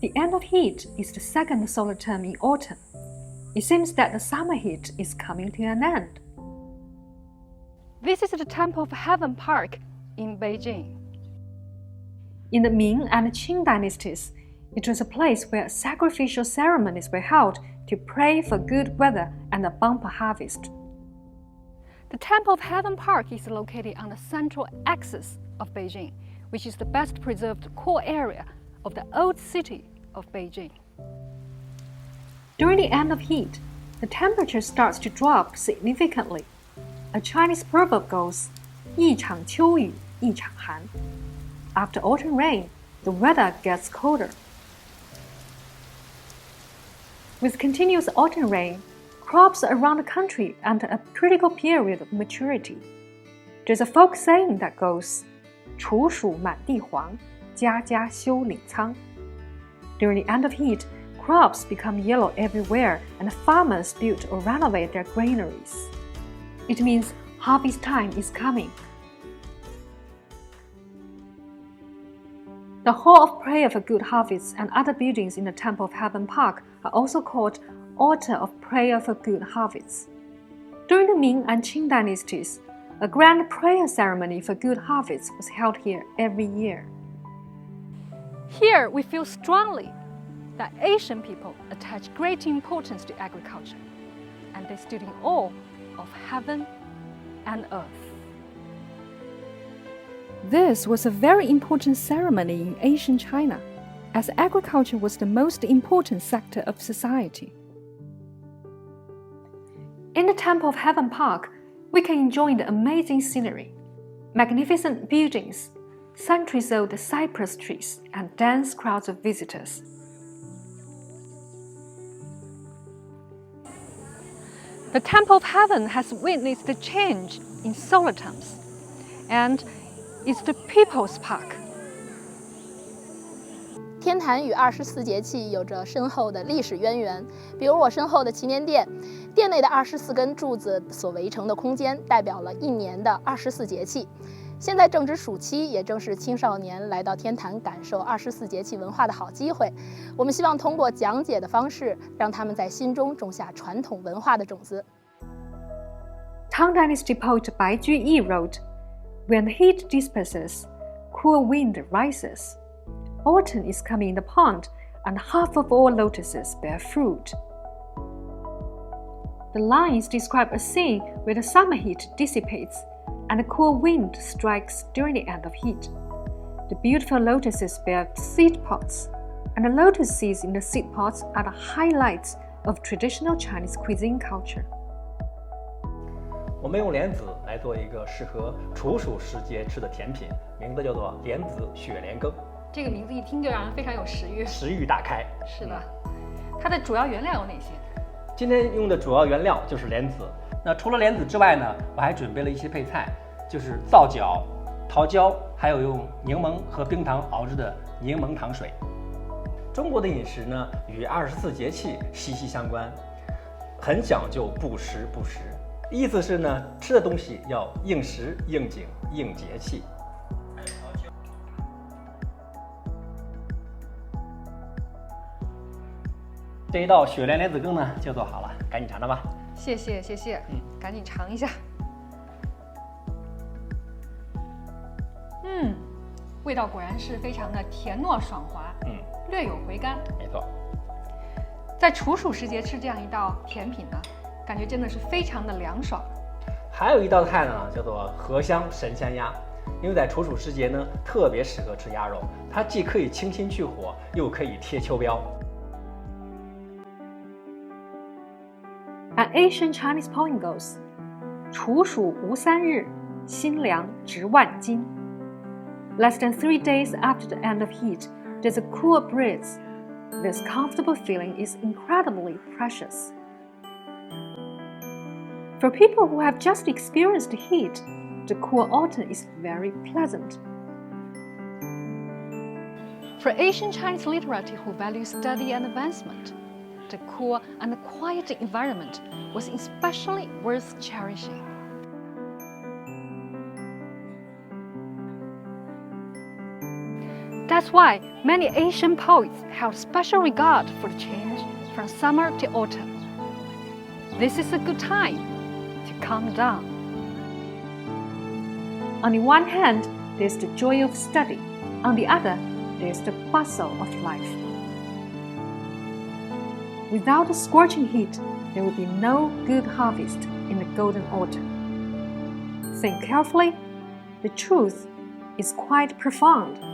The end of heat is the second solar term in autumn. It seems that the summer heat is coming to an end. This is the Temple of Heaven Park in Beijing. In the Ming and Qing dynasties, it was a place where sacrificial ceremonies were held to pray for good weather and a bumper harvest. The Temple of Heaven Park is located on the central axis of Beijing, which is the best preserved core area of the old city of Beijing. During the end of heat, the temperature starts to drop significantly. A Chinese proverb goes, 一场秋雨一场寒. After autumn rain, the weather gets colder. With continuous autumn rain, crops around the country enter a critical period of maturity. There's a folk saying that goes, 处暑满地黄，家家休岭苍. During the end of heat, crops become yellow everywhere and farmers build or renovate their granaries. It means harvest time is coming. The Hall of Prayer for Good Harvests and other buildings in the Temple of Heaven Park are also called Altar of Prayer for Good Harvests. During the Ming and Qing dynasties, a grand prayer ceremony for good harvests was held here every year. Here we feel strongly that Asian people attach great importance to agriculture, and they stood in awe of heaven and earth. This was a very important ceremony in ancient China, as agriculture was the most important sector of society. In the Temple of Heaven Park, we can enjoy the amazing scenery, magnificent buildings, centuries-old cypress trees, and dense crowds of visitors. The Temple of Heaven has witnessed the change in solar terms, and is the People's Park. 天坛与24节气有着深厚的历史渊源，比如我身后的祈年殿，殿内的24根柱子所围成的空间，代表了一年的24节气。现在正值暑期，也正是青少年来到天坛感受24节气文化的好机会。我们希望通过讲解的方式，让他们在心中种下传统文化的种子。Tang Dynasty poet Bai Juyi wrote, "When the heat disperses, cool wind rises. Autumn is coming in the pond, and half of all lotuses bear fruit." The lines describe a scene where the summer heat dissipates and a cool wind strikes during the end of heat. The beautiful lotuses bear seed pods, and the lotus seeds in the seed pods are the highlights of traditional Chinese cuisine culture. 我们用莲子来做一个适合处暑时节吃的甜品，名字叫做莲子雪莲羹。这个名字一听就让人非常有食欲。食欲大开。是的，它的主要原料有哪些？今天用的主要原料就是莲子。那除了莲子之外呢，我还准备了一些配菜，就是皂角、桃胶，还有用柠檬和冰糖熬制的柠檬糖水。中国的饮食呢，与24节气息息相关，很讲究不时不食。意思是呢，吃的东西要应时、应景、应节气。这一道雪莲莲子羹呢就做好了，赶紧尝尝吧。谢谢，赶紧尝一下。味道果然是非常的甜糯爽滑，略有回甘。没错，在处暑时节吃这样一道甜品呢，感觉真的是非常的凉爽。还有一道菜呢，叫做荷香神仙鸭，因为在处暑时节呢，特别适合吃鸭肉，它既可以清心去火，又可以贴秋膘。An ancient Chinese poem goes, 处暑无3日，心凉值万金. Less than 3 days after the end of heat, there's a cool breeze. This comfortable feeling is incredibly precious. For people who have just experienced heat, the cool autumn is very pleasant. For Asian Chinese literati who value study and advancement, the cool and quiet environment was especially worth cherishing. That's why many Asian poets held special regard for the change from summer to autumn. This is a good time to calm down. On the one hand, there's the joy of study. On the other, there's the bustle of life. Without the scorching heat, there will be no good harvest in the golden autumn. Think carefully. The truth is quite profound.